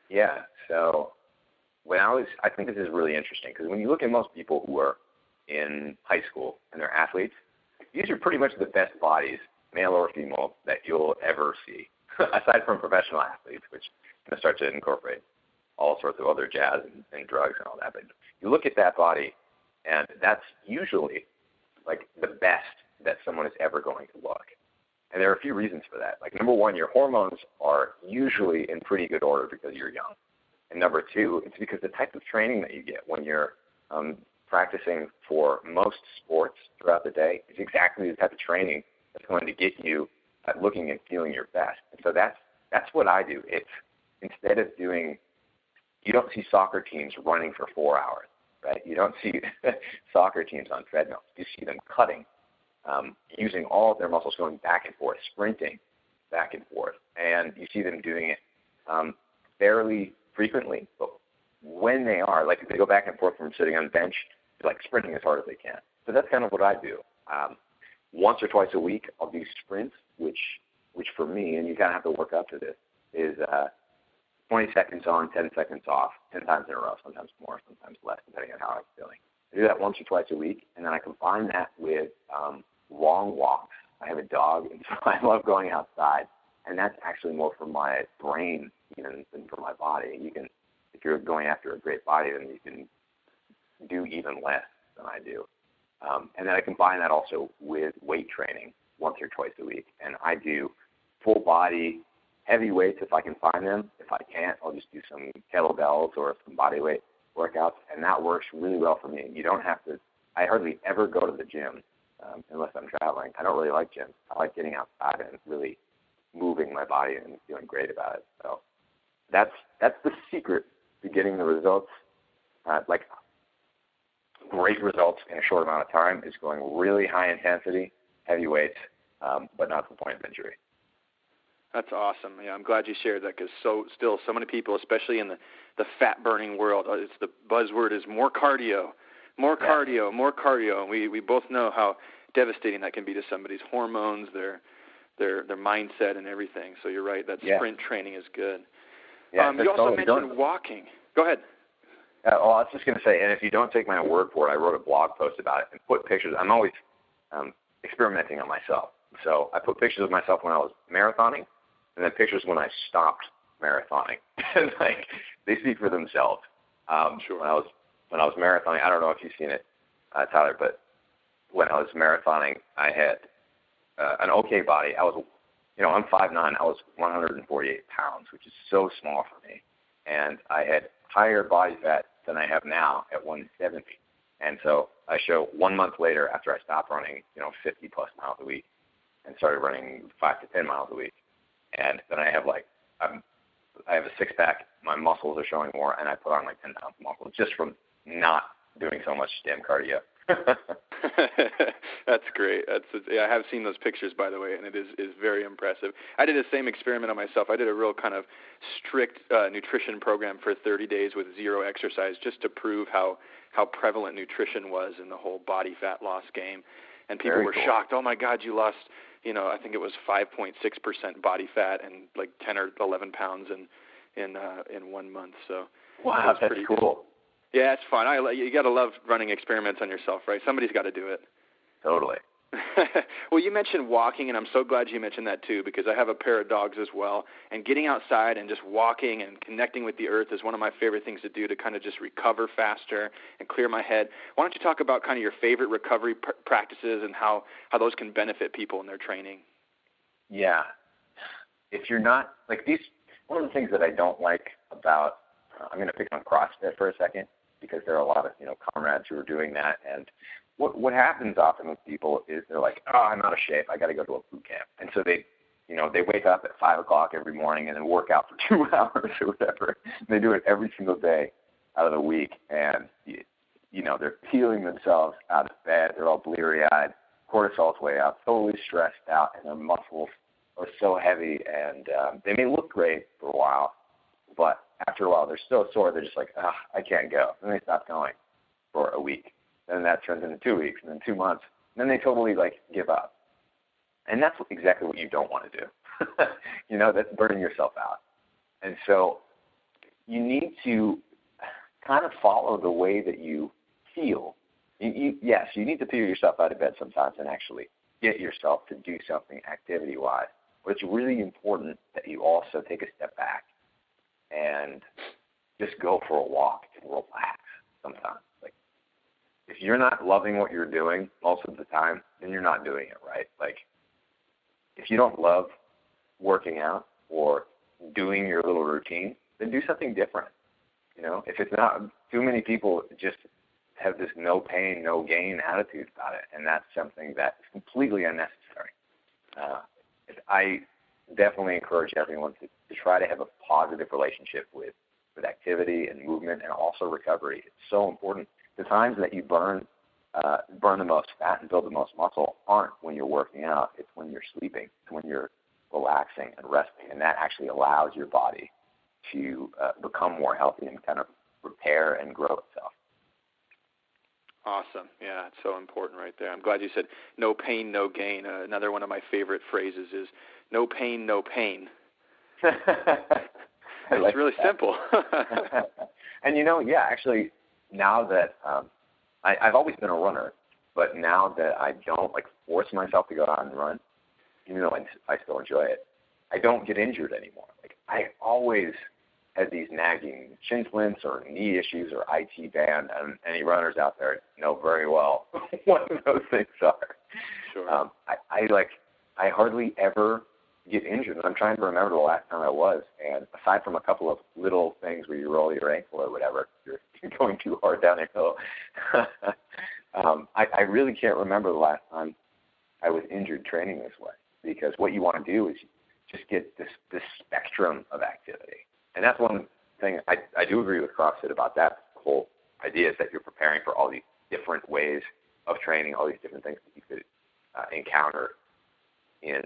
Yeah. So I think this is really interesting because when you look at most people who are in high school and they're athletes, these are pretty much the best bodies, male or female, that you'll ever see, aside from professional athletes, which start to incorporate all sorts of other jazz and drugs and all that. But you look at that body, and that's usually like the best that someone is ever going to look. And there are a few reasons for that. Like, number one, your hormones are usually in pretty good order because you're young. And number two, it's because the type of training that you get when you're practicing for most sports throughout the day is exactly the type of training that's going to get you at looking and feeling your best. And so that's what I do. It's instead of doing, you don't see soccer teams running for 4 hours, right? You don't see soccer teams on treadmills. You see them cutting, using all of their muscles, going back and forth, sprinting back and forth. And you see them doing it fairly frequently, but when they are, like if they go back and forth from sitting on the bench, they're like sprinting as hard as they can. So that's kind of what I do. Once or twice a week, I'll do sprints, which for me, and you kind of have to work up to this, is 20 seconds on, 10 seconds off, 10 times in a row, sometimes more, sometimes less, depending on how I'm feeling. I do that once or twice a week, and then I combine that with long walks. I have a dog, and so I love going outside, and that's actually more for my brain even than for my body. You can, if you're going after a great body, then you can do even less than I do. And then I combine that also with weight training once or twice a week, and I do full body heavy weights if I can find them. If I can't, I'll just do some kettlebells or some body weight workouts, and that works really well for me. You don't have to, I hardly ever go to the gym unless I'm traveling. I don't really like gyms. I like getting outside and really moving my body and feeling great about it. So that's the secret to getting the results, like great results in a short amount of time, is going really high intensity, heavy weights, but not to the point of injury. That's awesome. Yeah, I'm glad you shared that because still so many people, especially in the fat-burning world, it's the buzzword is more cardio, more cardio, more cardio. And we both know how devastating that can be to somebody's hormones, their mindset, and everything. So you're right. That sprint training is good. Yeah, you also mentioned walking. Go ahead. I was just going to say, and if you don't take my word for it, I wrote a blog post about it and put pictures. I'm always experimenting on myself. So I put pictures of myself when I was marathoning, and then pictures when I stopped marathoning. And like they speak for themselves. Sure. When I was marathoning, I don't know if you've seen it, Tyler, but when I was marathoning, I had an okay body. I was, I'm 5'9". I was 148 pounds, which is so small for me, and I had higher body fat than I have now at 170. And so I show 1 month later after I stopped running, 50 plus miles a week and started running 5 to 10 miles a week. And then I have I have a six pack, my muscles are showing more, and I put on like 10 pounds of muscle just from not doing so much damn cardio. That's great. I have seen those pictures, by the way, and it is very impressive. I did the same experiment on myself. I did a real kind of strict nutrition program for 30 days with zero exercise just to prove how prevalent nutrition was in the whole body fat loss game. And people were shocked. Oh, my God, you lost, I think it was 5.6% body fat and like 10 or 11 pounds in 1 month. So wow, that's pretty cool. Good. Yeah, it's fun. You got to love running experiments on yourself, right? Somebody's got to do it. Totally. Well, you mentioned walking, and I'm so glad you mentioned that too, because I have a pair of dogs as well, and getting outside and just walking and connecting with the earth is one of my favorite things to do to kind of just recover faster and clear my head. Why don't you talk about kind of your favorite recovery practices and how those can benefit people in their training? Yeah. If you're not, like these, one of the things that I don't like about, I'm going to pick on CrossFit for a second, because there are a lot of, comrades who are doing that, and what happens often with people is they're like, oh, I'm out of shape, I got to go to a boot camp. And so they wake up at 5 o'clock every morning and then work out for 2 hours or whatever. And they do it every single day out of the week. And, they're peeling themselves out of bed. They're all bleary-eyed. Cortisol's way up, totally stressed out, and their muscles are so heavy. And they may look great for a while, but after a while they're so sore, they're just like, I can't go. And they stop going for a week. Then that turns into 2 weeks, and then 2 months. And then they totally, give up. And that's exactly what you don't want to do. That's burning yourself out. And so you need to kind of follow the way that you feel. Yes, you need to figure yourself out of bed sometimes and actually get yourself to do something activity-wise. But it's really important that you also take a step back and just go for a walk and relax sometimes. Like, if you're not loving what you're doing most of the time, then you're not doing it right. Like, if you don't love working out or doing your little routine, then do something different. You know, if it's not, too many people just have this no pain, no gain attitude about it, and that's something that is completely unnecessary. I definitely encourage everyone to try to have a positive relationship with activity and movement and also recovery. It's so important. The times that you burn the most fat and build the most muscle aren't when you're working out. It's when you're sleeping. It's when you're relaxing and resting, and that actually allows your body to become more healthy and kind of repair and grow itself. Awesome. Yeah, it's so important right there. I'm glad you said no pain, no gain. Another one of my favorite phrases is no pain, no pain. It's really simple. And, actually, now that I've always been a runner, but now that I don't, force myself to go out and run, even though I still enjoy it, I don't get injured anymore. I always had these nagging shin splints or knee issues or IT band, and any runners out there know very well what those things are. Sure. I hardly ever get injured. I'm trying to remember the last time I was, and aside from a couple of little things where you roll your ankle or whatever, you're going too hard down a hill, I really can't remember the last time I was injured training this way, because what you want to do is just get this spectrum of activity. And that's one thing I do agree with CrossFit about that whole idea, is that you're preparing for all these different ways of training, all these different things that you could encounter in,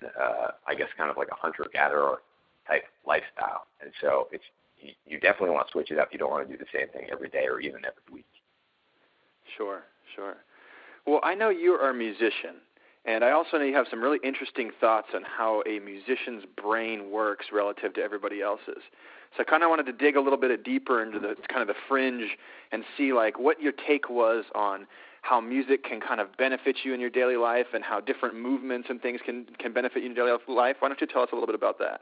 I guess, kind of like a hunter-gatherer type lifestyle. And so you definitely want to switch it up. You don't want to do the same thing every day or even every week. Sure. Well, I know you are a musician, and I also know you have some really interesting thoughts on how a musician's brain works relative to everybody else's. So I kind of wanted to dig a little bit deeper into the kind of the fringe and see what your take was on how music can kind of benefit you in your daily life and how different movements and things can benefit you in your daily life. Why don't you tell us a little bit about that?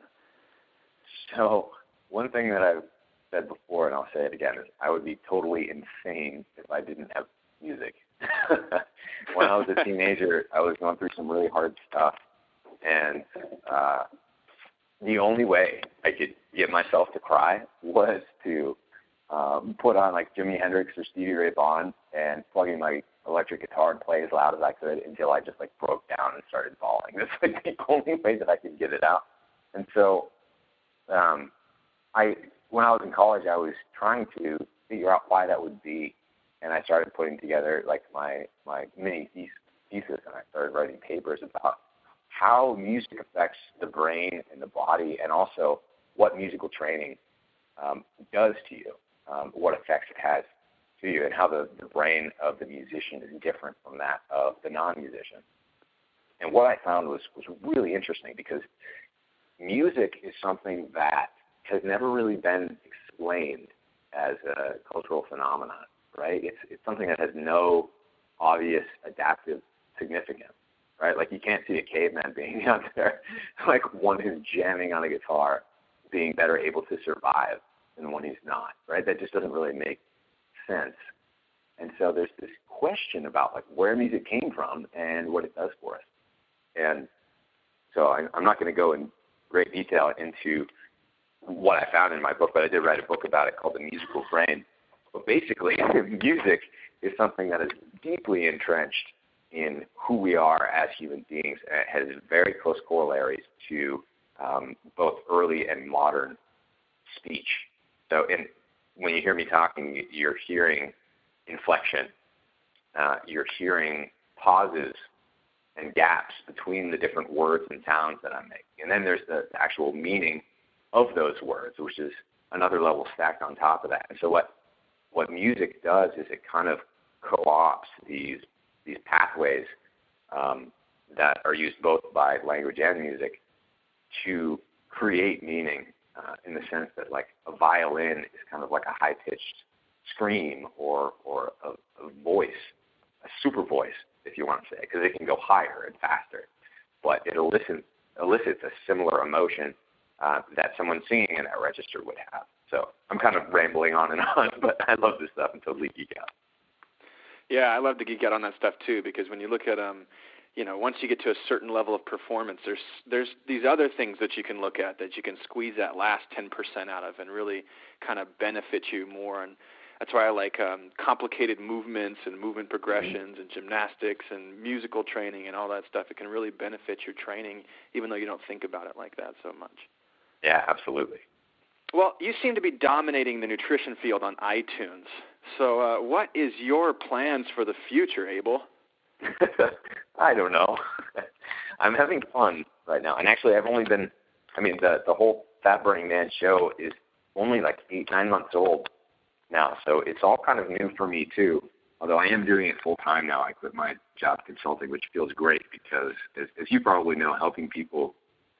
So one thing that I've said before, and I'll say it again, is I would be totally insane if I didn't have music. When I was a teenager, I was going through some really hard stuff, and the only way I could get myself to cry was to put on Jimi Hendrix or Stevie Ray Vaughan and plug in my electric guitar and play as loud as I could until I just broke down and started bawling. That's the only way that I could get it out. And so when I was in college, I was trying to figure out why that would be, and I started putting together my mini thesis, and I started writing papers about how music affects the brain and the body, and also what musical training does to you, what effects it has to you, and how the brain of the musician is different from that of the non-musician. And what I found was really interesting, because music is something that has never really been explained as a cultural phenomenon, right? It's something that has no obvious adaptive significance, right? You can't see a caveman being out there, one who's jamming on a guitar, being better able to survive than one who's not, right? That just doesn't really make sense. And so there's this question about where music came from and what it does for us. And so I'm not going to go in great detail into what I found in my book, but I did write a book about it called The Musical Brain. But basically, music is something that is deeply entrenched in who we are as human beings, and it has very close corollaries to both early and modern speech. So when you hear me talking, you're hearing inflection, you're hearing pauses and gaps between the different words and sounds that I'm making. And then there's the actual meaning of those words, which is another level stacked on top of that. And so what music does is it kind of co-opts these pathways that are used both by language and music to create meaning in the sense that like a violin is kind of like a high-pitched scream or a voice, a super voice, if you want to say, because it can go higher and faster, but it elicits a similar emotion that someone singing in that register would have. So I'm kind of rambling on and on, but I love this stuff and totally geek out. Yeah, I love to geek out on that stuff too, because when you look at once you get to a certain level of performance, there's these other things that you can look at that you can squeeze that last 10% out of and really kind of benefit you more. And that's why I like complicated movements and movement progressions and gymnastics and musical training and all that stuff. It can really benefit your training, even though you don't think about it like that so much. Yeah, absolutely. Well, you seem to be dominating the nutrition field on iTunes. So what is your plans for the future, Abel? I don't know. I'm having fun right now. And actually, I've only been, the whole Fat Burning Man show is only like 8-9 months old now. So it's all kind of new for me, too. Although I am doing it full time now. I quit my job consulting, which feels great because, as you probably know, helping people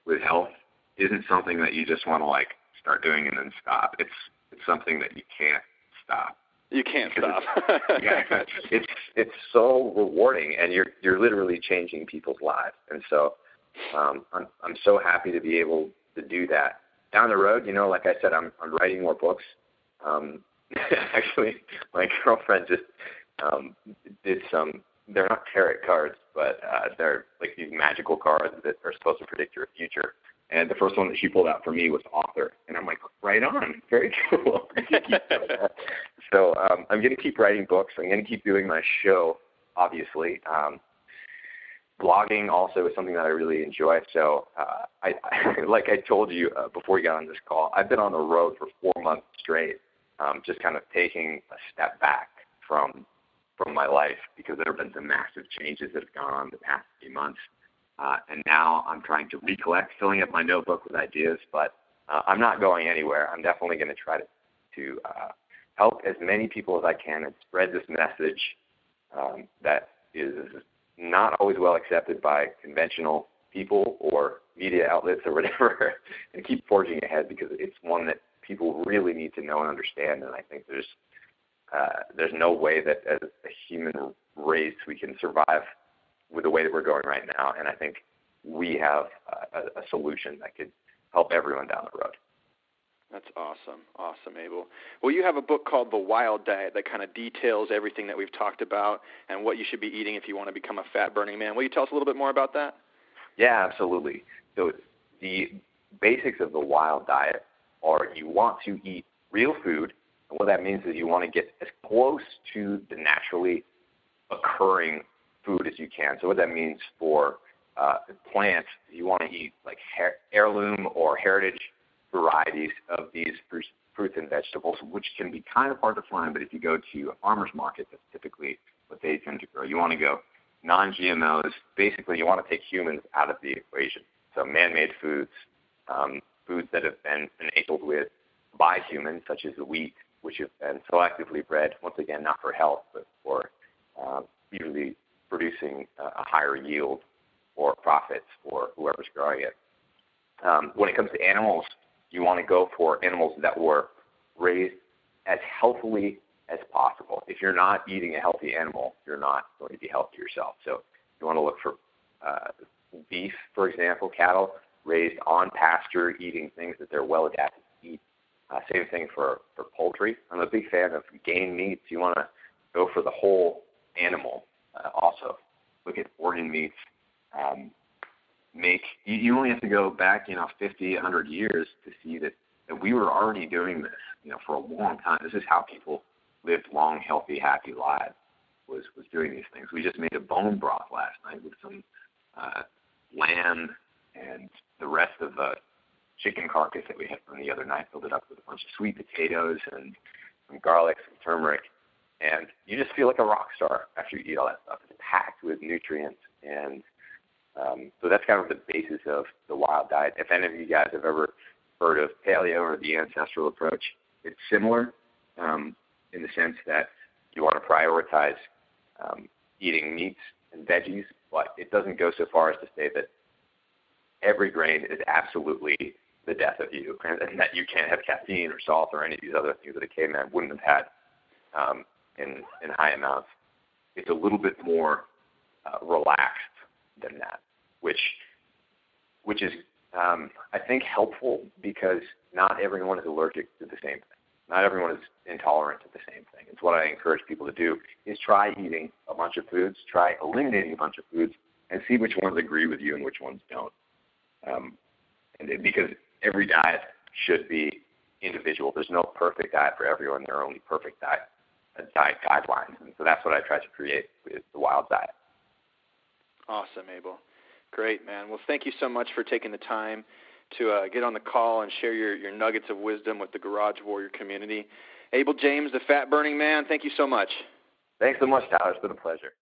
with health isn't something that you just want to like start doing and then stop. It's something that you can't stop. You can't stop. It's so rewarding, and you're literally changing people's lives. And so I'm so happy to be able to do that. Down the road, like I said, I'm writing more books. Actually, my girlfriend just did some. They're not tarot cards, but they're like these magical cards that are supposed to predict your future. And the first one that she pulled out for me was author. And I'm like, right on. Very cool. So I'm going to keep writing books. I'm going to keep doing my show, obviously. Blogging also is something that I really enjoy. So I like I told you before we got on this call, I've been on the road for 4 months straight, just kind of taking a step back from my life because there have been some massive changes that have gone on the past few months. And now I'm trying to recollect, filling up my notebook with ideas, but I'm not going anywhere. I'm definitely going to try to help as many people as I can and spread this message that is not always well accepted by conventional people or media outlets or whatever, and keep forging ahead because it's one that people really need to know and understand. And I think there's no way that as a human race we can survive with the way that we're going right now, and I think we have a solution that could help everyone down the road. That's awesome. Awesome, Abel. Well, you have a book called The Wild Diet that kind of details everything that we've talked about and what you should be eating if you want to become a fat-burning man. Will you tell us a little bit more about that? Yeah, absolutely. So the basics of the Wild Diet are you want to eat real food, and what that means is you want to get as close to the naturally occurring food as you can. So what that means for plants, you want to eat like heirloom or heritage varieties of these fruits and vegetables, which can be kind of hard to find, but if you go to a farmer's market, that's typically what they tend to grow. You want to go non-GMOs. Basically, you want to take humans out of the equation. So man-made foods, foods that have been enabled with by humans, such as wheat, which have been selectively bred, once again, not for health, but for usually producing a higher yield or profits for whoever's growing it. When it comes to animals, you want to go for animals that were raised as healthily as possible. If you're not eating a healthy animal, you're not going to be healthy yourself. So you want to look for beef, for example, cattle raised on pasture, eating things that they're well adapted to eat. Same thing for poultry. I'm a big fan of game meats. You want to go for the whole animal. Also, look at organ meats. You only have to go back, 50, 100 years to see that we were already doing this, for a long time. This is how people lived long, healthy, happy lives, was doing these things. We just made a bone broth last night with some lamb and the rest of the chicken carcass that we had from the other night, filled it up with a bunch of sweet potatoes and some garlic, some turmeric, and you just feel like a rock star after you eat all that stuff. It's packed with nutrients, and so that's kind of the basis of the Wild Diet. If any of you guys have ever heard of paleo or the ancestral approach, it's similar in the sense that you want to prioritize eating meats and veggies, but it doesn't go so far as to say that every grain is absolutely the death of you, and that you can't have caffeine or salt or any of these other things that a caveman wouldn't have had in high amounts. It's a little bit more relaxed than that, which is, I think, helpful because not everyone is allergic to the same thing. Not everyone is intolerant to the same thing. It's what I encourage people to do is try eating a bunch of foods, try eliminating a bunch of foods, and see which ones agree with you and which ones don't. Because every diet should be individual. There's no perfect diet for everyone. There are only perfect diet guidelines. And so that's what I try to create with the Wild Diet. Awesome, Abel. Great, man. Well, thank you so much for taking the time to get on the call and share your nuggets of wisdom with the Garage Warrior community. Abel James, the fat-burning man, thank you so much. Thanks so much, Tyler. It's been a pleasure.